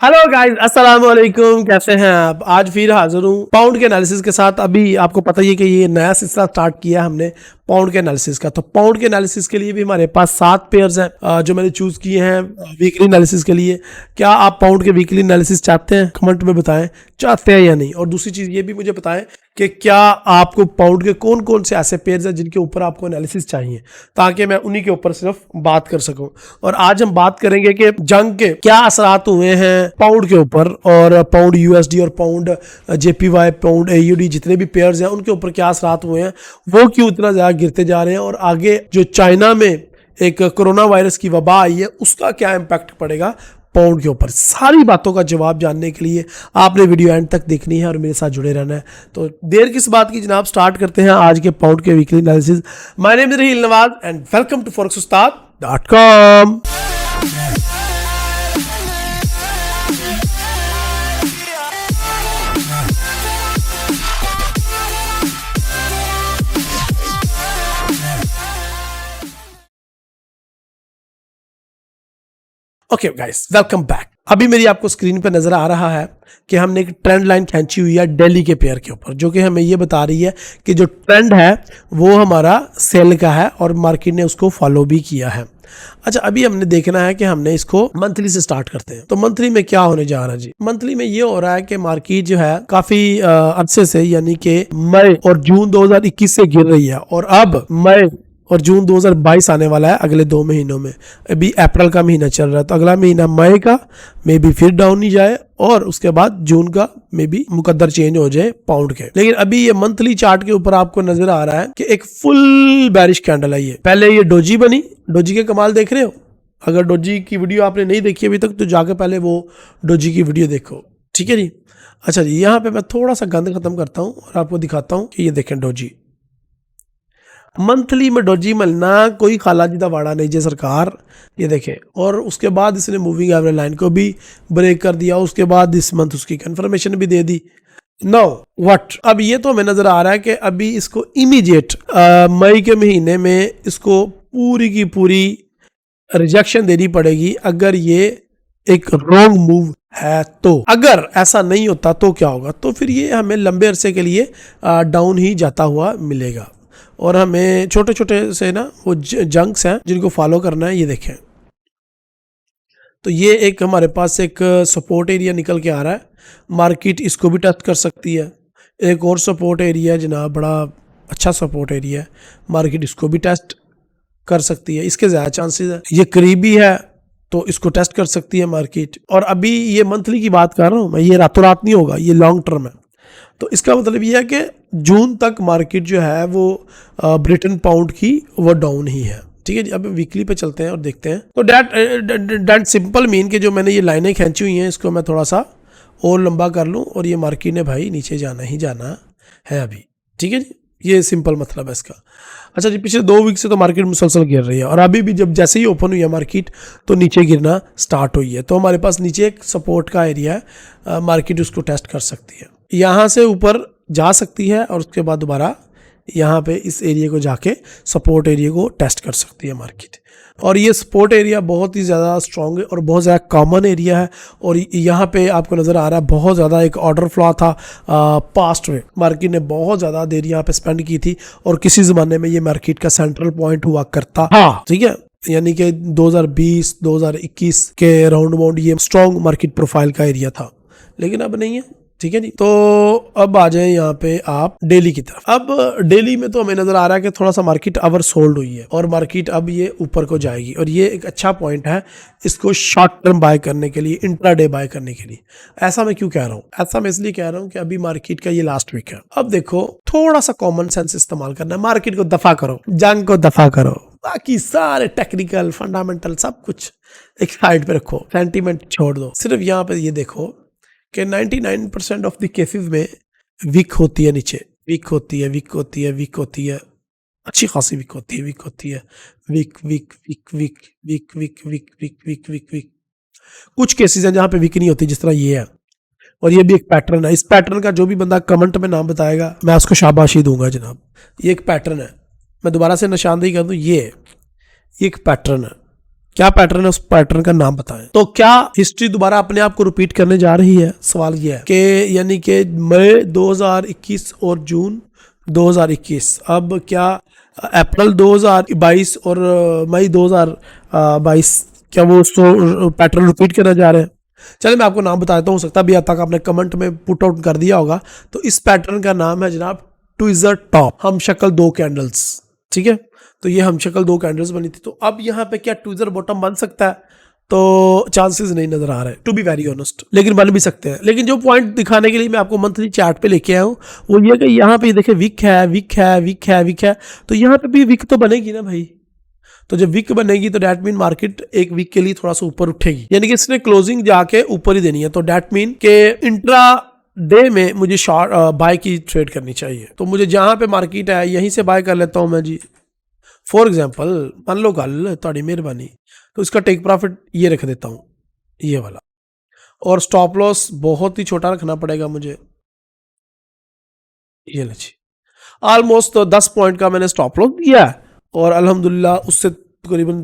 Hello guys, अस्सलाम वालेकुम। कैसे हैं आप? आज फिर हाजिर हूँ पाउंड के एनालिसिस के साथ। अभी आपको पता ही है कि ये नया सिलसिला स्टार्ट किया हमने पाउंड के एनालिसिस का। तो पाउंड के एनालिसिस के लिए भी हमारे पास 7 पेयर्स हैं जो मैंने चूज किए हैं वीकली एनालिसिस के लिए। क्या आप पाउंड के वीकली एनालिसिस चाहते हैं? कमेंट में बताएं चाहते हैं या नहीं। और दूसरी चीज ये भी मुझे बताएं कि क्या आपको पाउंड के कौन कौन से ऐसे पेयर्स हैं जिनके ऊपर आपको एनालिसिस चाहिए, ताकि मैं उन्हीं के ऊपर सिर्फ बात कर सकूं। और आज हम बात करेंगे कि जंग के क्या असरात हुए हैं पाउंड के ऊपर, और पाउंड यूएसडी और पाउंड जेपीवाई, पाउंड एयूडी, जितने भी पेयर्स हैं उनके ऊपर क्या असरात हुए हैं, वो क्यों इतना ज्यादा गिरते जा रहे हैं, और आगे जो चाइना में एक कोरोना वायरस की वबा आई है उसका क्या इम्पैक्ट पड़ेगा पाउंड के ऊपर। सारी बातों का जवाब जानने के लिए आपने वीडियो एंड तक देखनी है और मेरे साथ जुड़े रहना है। तो देर किस बात की जनाब, स्टार्ट करते हैं आज के पाउंड के weekly analysis. My name is Raheel Nawaz and welcome to forex-ustad.com। Okay guys, welcome back. अभी मेरी आपको स्क्रीन पे नजर आ रहा है कि हमने एक ट्रेंड लाइन खींची हुई है दिल्ली के पेयर के ऊपर, जो कि हमें ये बता रही है कि जो ट्रेंड है वो हमारा सेल का है और मार्केट ने उसको फॉलो भी किया है। अच्छा, अभी हमने देखना है कि हमने इसको मंथली से स्टार्ट करते हैं। तो मंथली में क्या होने जा रहा है जी? मंथली में ये हो रहा है कि मार्केट जो है काफी अरसे से, यानी कि मई और जून 2021 से गिर रही है, और अब मई और जून 2022 आने वाला है अगले 2 महीनों में। अभी अप्रैल का महीना चल रहा है, तो अगला महीना मई का मे बी फिर डाउन ही जाए, और उसके बाद जून का मे बी मुकद्दर चेंज हो जाए पाउंड के। लेकिन अभी ये मंथली चार्ट के ऊपर आपको नजर आ रहा है कि एक फुल बैरिश कैंडल है। ये पहले ये डोजी बनी, डोजी के कमाल देख रहे हो? अगर डोजी की वीडियो आपने नहीं देखी अभी तक तो जाकर पहले वो डोजी की वीडियो देखो, ठीक है जी। अच्छा जी, यहाँ पे मैं थोड़ा सा गंद खत्म करता हूँ और आपको दिखाता हूँ कि ये देखें डोजी मंथली में डोजी मिलना कोई खाला जी का वाड़ा नहीं जे सरकार, ये देखें। और उसके बाद इसने मूविंग एवरेज लाइन को भी ब्रेक कर दिया, उसके बाद इस मंथ उसकी कंफर्मेशन भी दे दी। नो व्हाट, अब ये तो हमें नजर आ रहा है कि अभी इसको इमीडिएट मई के महीने में इसको पूरी की पूरी रिजेक्शन देनी पड़ेगी अगर ये एक रॉन्ग मूव है। तो अगर ऐसा नहीं होता तो क्या होगा? तो फिर ये हमें लंबे अरसे के लिए डाउन ही जाता हुआ मिलेगा, और हमें छोटे छोटे से ना वो जंक्स हैं जिनको फॉलो करना है। ये देखें, तो ये एक हमारे पास एक सपोर्ट एरिया निकल के आ रहा है, मार्केट इसको भी टेस्ट कर सकती है। एक और सपोर्ट एरिया जनाब, बड़ा अच्छा सपोर्ट एरिया है, मार्केट इसको भी टेस्ट कर सकती है। इसके ज़्यादा चांसेस है, ये करीबी है तो इसको टेस्ट कर सकती है मार्केट। और अभी ये मंथली की बात कर रहा हूँ मैं, ये रातों रात नहीं होगा, ये लॉन्ग टर्म है। तो इसका मतलब ये है कि जून तक मार्केट जो है वो ब्रिटेन पाउंड की वो डाउन ही है, ठीक है जी। अब वीकली पे चलते हैं और देखते हैं। तो डेट सिंपल मीन के जो मैंने ये लाइनें खींची हुई हैं इसको मैं थोड़ा सा और लंबा कर लूँ, और ये मार्केट ने भाई नीचे जाना ही जाना है अभी, ठीक है जी। ये सिंपल मतलब है इसका। अच्छा जी, पिछले 2 वीक से तो मार्केट मुसलसल गिर रही है, और अभी भी जब जैसे ही ओपन हुई है मार्केट तो नीचे गिरना स्टार्ट हुई है। तो हमारे पास नीचे एक सपोर्ट का एरिया है, मार्केट उसको टेस्ट कर सकती है, यहाँ से ऊपर जा सकती है, और उसके बाद दोबारा यहाँ पे इस एरिया को जाके सपोर्ट एरिया को टेस्ट कर सकती है मार्केट। और ये सपोर्ट एरिया बहुत ही ज़्यादा स्ट्रॉन्ग है और बहुत ज़्यादा कॉमन एरिया है। और यहाँ पे आपको नज़र आ रहा है बहुत ज़्यादा एक ऑर्डर फ्लो था पास्ट में, मार्केट ने बहुत ज़्यादा देर यहाँ पे स्पेंड की थी, और किसी ज़माने में ये मार्केट का सेंट्रल पॉइंट हुआ करता, हाँ ठीक है। यानी कि 2020-2021 के राउंड अबाउट ये स्ट्रॉन्ग मार्केट प्रोफाइल का एरिया था, लेकिन अब नहीं है, ठीक है जी। तो अब आ जाए यहाँ पे आप डेली की तरफ। अब डेली में तो हमें नजर आ रहा है कि थोड़ा सा मार्केट ओवर सोल्ड हुई है, और मार्केट अब ये ऊपर को जाएगी, और ये एक अच्छा पॉइंट है इसको शॉर्ट टर्म बाय करने के लिए, इंट्राडे बाय करने के लिए। ऐसा मैं क्यों कह रहा हूँ? ऐसा मैं इसलिए कह रहा हूँ कि अभी मार्केट का ये लास्ट वीक है। अब देखो, थोड़ा सा कॉमन सेंस इस्तेमाल करना है, मार्केट को दफा करो, जंग को दफा करो, बाकी सारे टेक्निकल फंडामेंटल सब कुछ एक साइड पे रखो, सेंटीमेंट छोड़ दो। सिर्फ यहाँ पे ये देखो कि 99% ऑफ द केसेस में वीक होती है, नीचे वीक होती है, वीक होती है, वीक होती है, अच्छी खासी वीक होती है, वीक होती है, weak weak weak weak weak weak weak weak weak weak weak. कुछ केसेस हैं जहाँ पे वीक नहीं होती, जिस तरह ये है, और ये भी एक पैटर्न है। इस पैटर्न का जो भी बंदा कमेंट में नाम बताएगा मैं उसको शाबाशी दूंगा जनाब। ये एक पैटर्न है, मैं दोबारा से निशानदेही कर दूँ, ये एक पैटर्न है, क्या पैटर्न है, उस पैटर्न का नाम बताएं। तो क्या हिस्ट्री दोबारा अपने आप को रिपीट करने जा रही है? सवाल यह है कि यानी कि मई 2021 और जून 2021, अब क्या अप्रैल 2022 और मई 2022 क्या वो उसको पैटर्न रिपीट करने जा रहे हैं? चलिए मैं आपको नाम बता देता हूँ, हो सकता है अभी तक आपने कमेंट में पुट आउट कर दिया होगा। तो इस पैटर्न का नाम है जनाब ट्विजर टॉप, हम शक्ल 2 कैंडल्स। ठीक है, तो ये हम शक्ल 2 कैंडल्स बनी थी। तो अब यहाँ पे क्या ट्विजर बॉटम बन सकता है? तो चांसेस नहीं नजर आ रहे, टू बी वेरी ऑनेस्ट, लेकिन बन भी सकते हैं। लेकिन जो पॉइंट दिखाने के लिए मैं आपको मंथली चार्ट पे लेके आया हूँ वो ये कि यहाँ पे देखिए विक है, विक है, विक है, विक है, तो यहाँ पे भी विक तो बनेगी ना भाई। तो जब विक बनेगी तो डैट मीन मार्केट एक वीक के लिए थोड़ा सा ऊपर उठेगी, यानी कि इसने क्लोजिंग जाके ऊपर ही देनी है। तो डैट मीन के इंट्रा डे में मुझे शॉर्ट बाय की ट्रेड करनी चाहिए। तो मुझे जहां पे मार्केट है यहीं से बाय कर लेता हूं मैं जी। फॉर एग्जाम्पल मान लो गल थोड़ी मेहरबानी, तो इसका टेक प्रॉफिट ये रख देता हूं, ये वाला, और स्टॉप लॉस बहुत ही छोटा रखना पड़ेगा मुझे, ये ले जी। ऑलमोस्ट 10 पॉइंट का मैंने स्टॉप लॉस दिया है और अल्हम्दुलिल्लाह उससे तकरीबन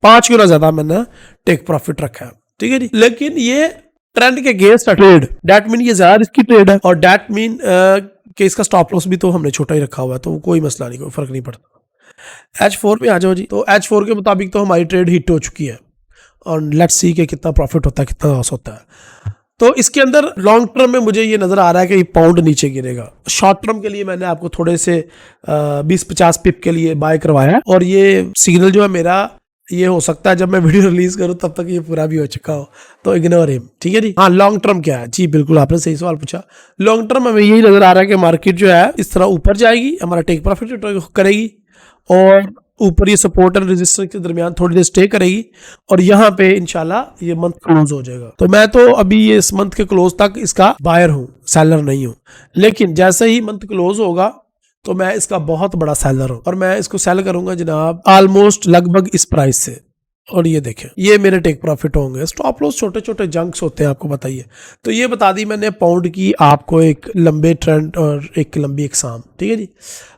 5 गुना ज्यादा मैंने टेक प्रॉफिट रखा है। ठीक है जी, लेकिन ये ट्रेंड के अगेंस्ट ट्रेड, डैट मीन ये ज्यादा रिस्की ट्रेड है, और डैट मीन कि इसका स्टॉप लॉस भी तो हमने छोटा ही रखा हुआ है, तो कोई मसला नहीं, कोई फर्क नहीं पड़ता। H4 पे आ जाओ जी। तो H4 के मुताबिक तो हमारी ट्रेड हिट हो चुकी है और लेट्स सी के कितना प्रॉफिट होता है, कितना लॉस होता है। तो इसके अंदर लॉन्ग टर्म में मुझे ये नजर आ रहा है कि ये पाउंड नीचे गिरेगा। शॉर्ट टर्म के लिए मैंने आपको थोड़े से 20-50 पिप के लिए बाय करवाया है, और ये सिग्नल जो है मेरा, ये हो सकता है जब मैं वीडियो रिलीज करूं तब तक ये पूरा भी हो चुका हो, तो इग्नोर हिम। ठीक है जी। हाँ, लॉन्ग टर्म क्या है जी, बिल्कुल आपने सही सवाल पूछा। लॉन्ग टर्म हमें यही नजर आ रहा है कि मार्केट जो है इस तरह ऊपर जाएगी, हमारा टेक प्रॉफिट करेगी, और ऊपर ये सपोर्ट एंड रेजिस्टेंस के दरमियान थोड़ी देर स्टे करेगी, और यहाँ पे इंशाल्लाह ये मंथ क्लोज हो जाएगा। तो मैं तो अभी ये इस मंथ के क्लोज तक इसका बायर हूँ, सेलर नहीं हूँ, लेकिन जैसे ही मंथ क्लोज होगा तो मैं इसका बहुत बड़ा सेलर हूँ, और मैं इसको सेल करूंगा जनाब ऑलमोस्ट लगभग इस प्राइस से। और ये देखें, ये मेरे टेक प्रॉफिट होंगे। स्टॉप लॉस छोटे छोटे जंक्स होते हैं, आपको बताइए। तो ये बता दी मैंने पाउंड की आपको एक लंबे ट्रेंड और एक लंबी एग्जाम। ठीक है जी।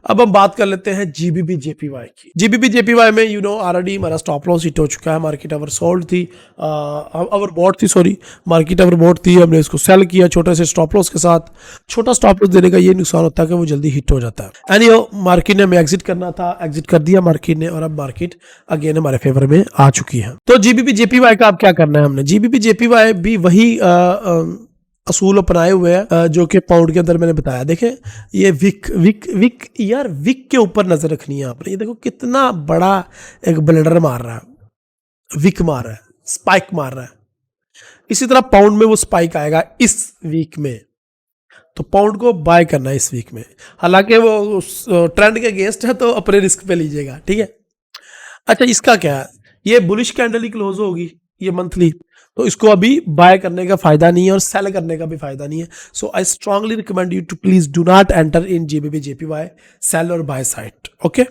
अब हम बात कर लेते हैं जीबीबी जेपीवाई की। जीबीबी जेपीवाई में ऑलरेडी हमारा स्टॉप लॉस हिट हो चुका है, मार्केट अवर सोल्ड थी, अवर बॉट थी, सॉरी, मार्केट अवर बॉट थी, हमने इसको सेल किया छोटे से स्टॉप लॉस के साथ। छोटा स्टॉप लॉस देने का ये नुकसान होता है कि वो जल्दी हिट हो जाता है। एनीहो, मार्केट ने हमें एग्जिट करना था, एग्जिट कर दिया मार्केट ने, और अब मार्केट अगेन हमारे फेवर में आ चुकी है। तो जीबीबी जेपीवाई का अब क्या करना है हमने? जीबीबी जेपीवाई भी वही असूल अपनाए हुए हैं जो कि पाउंड के अंदर मैंने बताया। देखें, ये विक विक विक, यार विक के ऊपर नजर रखनी है आपने। ये देखो कितना बड़ा एक ब्लडर मार रहा है, विक मार रहा है, स्पाइक मार रहा है। इसी तरह पाउंड में वो स्पाइक आएगा इस वीक में, तो पाउंड को बाय करना है इस वीक में। हालांकि वो ट्रेंड के अगेंस्ट है, तो अपने रिस्क पे लीजिएगा। ठीक है। अच्छा, इसका क्या है? ये बुलिश कैंडल ही क्लोज होगी ये मंथली, तो इसको अभी बाय करने का फायदा नहीं है और सेल करने का भी फायदा नहीं है। So I strongly recommend you to please do not enter in GBP JPY sell और बाय साइड, ओके,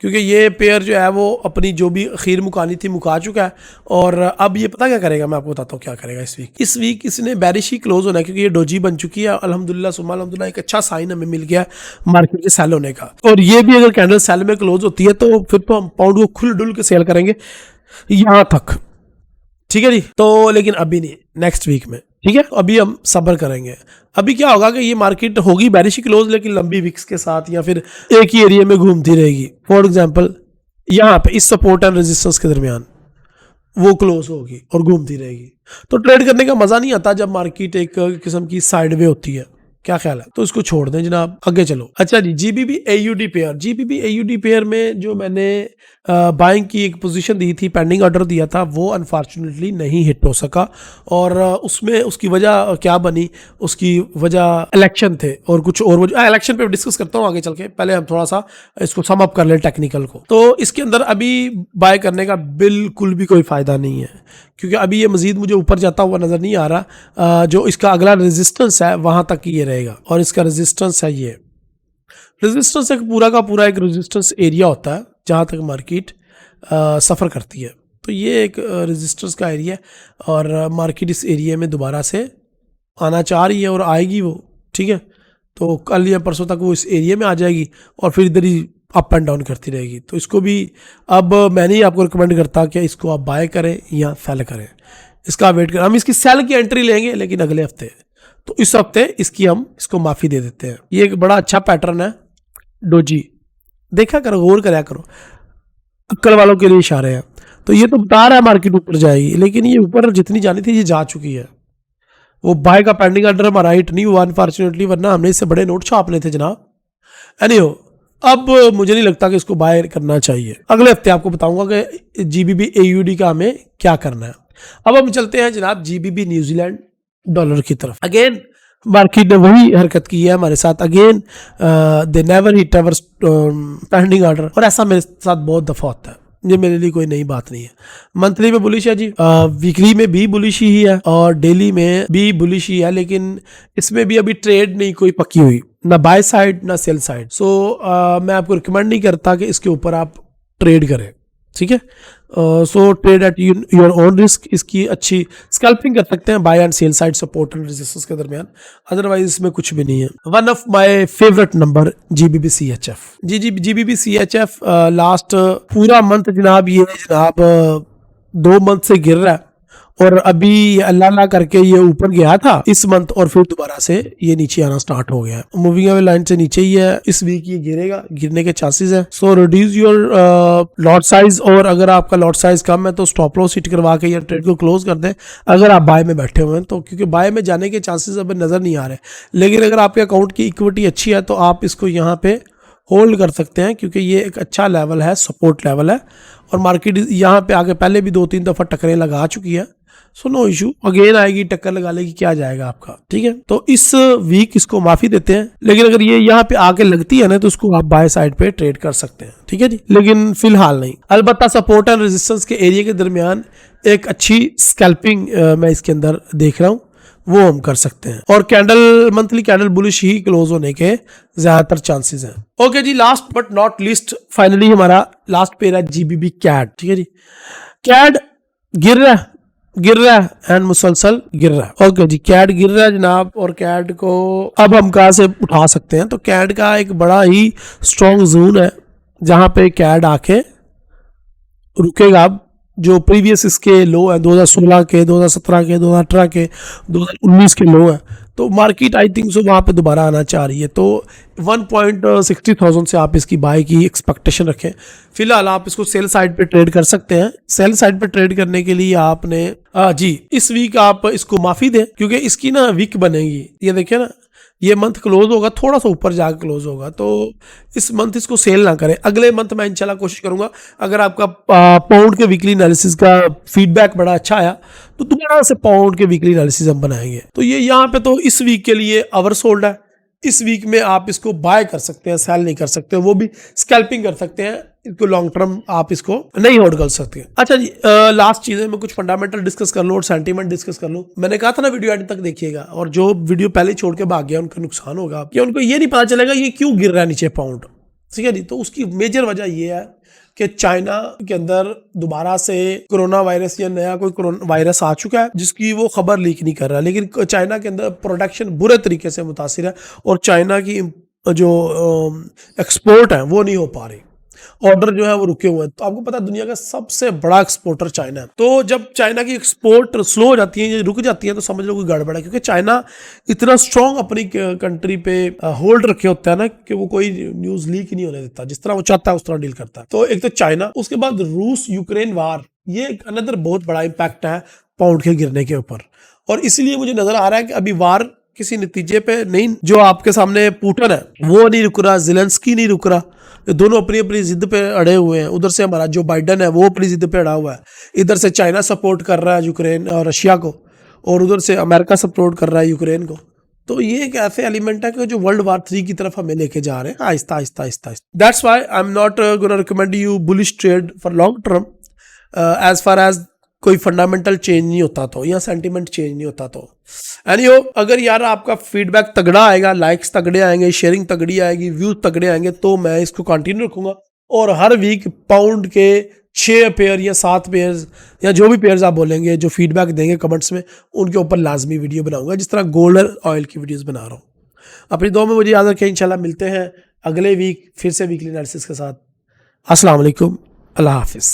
क्योंकि ये पेयर जो है वो अपनी जो भी खीर मुकानी थी मुका चुका है, और अब ये पता क्या करेगा, मैं आपको बताता हूँ क्या करेगा इस वीक इसने बैरिश ही क्लोज होना है, क्योंकि ये डोजी बन चुकी है। अल्हम्दुलिल्लाह सुम्मा अल्हम्दुलिल्लाह, एक अच्छा साइन हमें मिल गया मार्केट के सेल होने का। और ये भी अगर कैंडल सेल में क्लोज होती है तो फिर तो हम पाउंड को खुल डुल के सेल करेंगे यहां तक। ठीक है जी। तो लेकिन अभी नहीं, नेक्स्ट वीक में। ठीक है, अभी हम सब्र करेंगे। अभी क्या होगा कि ये मार्केट होगी बैरिश की क्लोज, लेकिन लंबी विक्स के साथ, या फिर एक ही एरिया में घूमती रहेगी। फॉर एग्जांपल यहाँ पे इस सपोर्ट एंड रेजिस्टेंस के दरमियान वो क्लोज होगी और घूमती रहेगी। तो ट्रेड करने का मजा नहीं आता जब मार्केट एक किस्म की साइडवे होती है। क्या ख्याल है? तो इसको छोड़ दें जनाब, आगे चलो। अच्छा जी, GBB AUD pair. GBB AUD pair में जो मैंने बाइंग की एक पोजीशन दी थी, पेंडिंग ऑर्डर दिया था, वो अनफॉर्चुनेटली नहीं हिट हो सका। और उसमें उसकी वजह क्या बनी? उसकी वजह इलेक्शन थे और कुछ और वजह। इलेक्शन पे डिस्कस करता हूँ आगे चल के, पहले हम थोड़ा सा इसको सम अप कर ले टेक्निकल को। तो इसके अंदर अभी बाय करने का बिल्कुल भी कोई फायदा नहीं है, क्योंकि अभी ये मजीद मुझे ऊपर जाता हुआ नजर नहीं आ रहा। जो इसका अगला रेजिस्टेंस है वहां तक ये रहेगा, और इसका रेजिस्टेंस है ये। रेजिस्टेंस एक पूरा का पूरा एक रेजिस्टेंस एरिया होता है जहां तक मार्केट सफ़र करती है। तो ये एक रेजिस्टेंस का एरिया है, और मार्केट इस एरिया में दोबारा से आना चाह रही है और आएगी वो। ठीक है, तो कल या परसों तक वो इस एरिया में आ जाएगी और फिर इधर ही अप एंड डाउन करती रहेगी। तो इसको भी अब मैं नहीं आपको रिकमेंड करता कि इसको आप बाय करें या सेल करें, इसका वेट करें। हम इसकी सेल की एंट्री लेंगे लेकिन अगले हफ्ते, तो इस हफ्ते इसकी हम इसको माफ़ी दे देते हैं। ये एक बड़ा अच्छा पैटर्न है डोजी, देखा करो, गौर कराया करो, अक्कल वालों के लिए इशारे हैं। तो ये तो बता रहा है मार्केट ऊपर जाएगी, लेकिन ये ऊपर जितनी जानी थी ये जा चुकी है। वो बाय का पेंडिंग ऑर्डर हमारा हिट नहीं हुआ अनफॉर्चुनेटली, वरना हमने इससे बड़े नोट छाप लेते जनाब। एनीहो, अब मुझे नहीं लगता कि इसको बाय करना चाहिए। अगले हफ्ते आपको बताऊंगा कि जीबीबी एयूडी का हमें क्या करना है। अब हम चलते हैं जनाब जीबीबी न्यूजीलैंड डॉलर की तरफ। अगेन मार्केट ने वही हरकत की है हमारे साथ। Again they never hit our pending order, और ऐसा मेरे साथ बहुत दफा होता है, ये मेरे लिए कोई नई बात नहीं है। मंथली में बुलिश है जी, वीकली में भी बुलिश ही है और डेली में भी बुलिश ही है, लेकिन इसमें भी अभी ट्रेड नहीं कोई पक्की हुई, ना बाय साइड ना सेल साइड। सो मैं आपको रिकमेंड नहीं करता कि इसके ऊपर आप ट्रेड करें, ठीक है। So trade at your own risk, इसकी अच्छी स्कैल्पिंग कर सकते हैं buy and sell side, support and resistance के दरमियान, अदरवाइज इसमें कुछ भी नहीं है। One of my favourite number GBP CHF, GBP CHF last पूरा मंथ जनाब, ये जनाब 2 मंथ से गिर रहा है, और अभी अल्लाह अल्लाह करके ये ऊपर गया था इस मंथ, और फिर दोबारा से ये नीचे आना स्टार्ट हो गया है। मूविंग एवरेज लाइन से नीचे ही है, इस वीक ये गिरेगा, गिरने के चांसेस है। सो रिड्यूस योर लॉट साइज, और अगर आपका लॉट साइज कम है तो स्टॉप लॉस हिट करवा के या ट्रेड को क्लोज कर दें अगर आप बाय में बैठे हुए हैं तो, क्योंकि बाय में जाने के चांसेस अभी नजर नहीं आ रहे। लेकिन अगर आपके अकाउंट की इक्विटी अच्छी है तो आप इसको यहाँ पे होल्ड कर सकते हैं, क्योंकि ये एक अच्छा लेवल है, सपोर्ट लेवल है, और मार्केट यहाँ पे आगे पहले भी 2-3 दफा टक्करें लगा चुकी है। सो नो इशू, अगेन आएगी, टक्कर लगा लेगी, क्या जाएगा आपका, ठीक है। तो इस वीक इसको माफी देते हैं, लेकिन अगर ये यहाँ पे आके लगती है ना तो उसको आप बाय साइड पे ट्रेड कर सकते हैं, ठीक है जी, लेकिन फिलहाल नहीं। अलबत्ता सपोर्ट एंड रेजिस्टेंस के एरिया के दरमियान एक अच्छी स्कैल्पिंग मैं इसके अंदर देख रहा हूँ, वो हम कर सकते हैं, और कैंडल मंथली कैंडल बुलिश ही क्लोज होने के ज्यादातर चांसेस हैं। ओके जी, last but not least, finally हमारा लास्ट पेयर है जीबीबी कैड, ठीक है जी। कैड गिर रहा है एंड मुसलसल गिर रहा है। ओके जी, कैड गिर रहा है जनाब, और कैड को अब हम कहाँ से उठा सकते हैं, तो कैड का एक बड़ा ही स्ट्रॉन्ग जोन है जहां पे कैड आके रुकेगा। अब जो प्रीवियस इसके लो है 2016 के, 2017 के, 2018 के, 2019 के लो है, तो मार्केट आई थिंक सो वहाँ पे दोबारा आना चाह रही है। तो 1.60,000 से आप इसकी बाय की एक्सपेक्टेशन रखें। फिलहाल आप इसको सेल साइड पे ट्रेड कर सकते हैं। सेल साइड पे ट्रेड करने के लिए आपने जी इस वीक आप इसको माफी दें, क्योंकि इसकी ना वीक बनेगी। ये देखिए ना, ये मंथ क्लोज होगा, थोड़ा सा ऊपर जाकर क्लोज होगा, तो इस मंथ इसको सेल ना करें। अगले मंथ मैं इंशाल्लाह कोशिश करूंगा, अगर आपका पाउंड के वीकली एनालिसिस का फीडबैक बड़ा अच्छा आया तो दोबारा से पाउंड के वीकली एनालिसिस हम बनाएंगे। तो ये यहाँ पे तो इस वीक के लिए ओवरसोल्ड है। इस वीक में आप इसको बाय कर सकते हैं, सेल नहीं कर सकते, वो भी स्कैल्पिंग कर सकते हैं, इसको लॉन्ग टर्म आप इसको नहीं होल्ड कर सकते। अच्छा जी, लास्ट चीज़ है, मैं कुछ फंडामेंटल डिस्कस कर लूँ और सेंटीमेंट डिस्कस कर लूँ। मैंने कहा था ना वीडियो एंड तक देखिएगा, और जो वीडियो पहले छोड़ के भाग गया उनका नुकसान होगा, कि उनको ये नहीं पता चलेगा ये क्यों गिर रहा है नीचे पाउंड, ठीक है जी। तो उसकी मेजर वजह ये है कि चाइना के अंदर दोबारा से कोरोना वायरस या नया कोई कोरोना वायरस आ चुका है, जिसकी वो खबर लीक नहीं कर रहा, लेकिन चाइना के अंदर प्रोडक्शन बुरे तरीके से मुतासिर है, और चाइना की जो एक्सपोर्ट है वो नहीं हो पा रही, ऑर्डर जो है वो रुके हुए हैं। तो आपको पता है दुनिया का सबसे बड़ा एक्सपोर्टर चाइना है। तो जब चाइना की एक्सपोर्ट स्लो हो जाती है या रुक जाती है तो समझ लो कोई गड़बड़ है, क्योंकि चाइना इतना स्ट्रांग अपनी कंट्री पे होल्ड रखे होता है ना कि वो कोई न्यूज लीक नहीं होने देता, जिस तरह वो चाहता है उस तरह डील करता है। तो एक तो चाइना, उसके बाद रूस यूक्रेन वार, ये एक अनदर बहुत बड़ा इम्पैक्ट है पाउंड के गिरने के ऊपर, और इसलिए मुझे नजर आ रहा है कि अभी वार किसी नतीजे पे नहीं, जो आपके सामने पुतिन है वो नहीं रुक रहा, ज़ेलेंस्की नहीं रुक रहा, दोनों अपनी अपनी जिद पे अड़े हुए हैं। उधर से हमारा जो बाइडन है वो अपनी जिद पे अड़ा हुआ है, इधर से चाइना सपोर्ट कर रहा है यूक्रेन और रशिया को, और उधर से अमेरिका सपोर्ट कर रहा है यूक्रेन को। तो ये एक ऐसे एलिमेंट है कि जो वर्ल्ड वार 3 की तरफ हमें लेके जा रहे हैं आहिस्ता आहिस्ता आहिस्ता। That's why I am not gonna recommend you bullish trade for long term as far as कोई फंडामेंटल चेंज नहीं होता तो, या सेंटीमेंट चेंज नहीं होता तो। एनीहो, अगर यार आपका फीडबैक तगड़ा आएगा, लाइक्स तगड़े आएंगे, शेयरिंग तगड़ी आएगी, व्यूज तगड़े आएंगे, तो मैं इसको कंटिन्यू रखूंगा, और हर वीक पाउंड के 6 पेयर या 7 पेयर्स या जो भी पेयर्स आप बोलेंगे, जो फीडबैक देंगे कमेंट्स में, उनके ऊपर लाजमी वीडियो बनाऊंगा, जिस तरह गोल्ड ऑयल की वीडियोस बना रहा हूँ। अपनी दुआ में मुझे याद रखें, इंशाल्लाह मिलते हैं अगले वीक फिर से वीकली एनालिसिस के साथ। अस्सलाम वालेकुम, अल्लाह हाफिज़।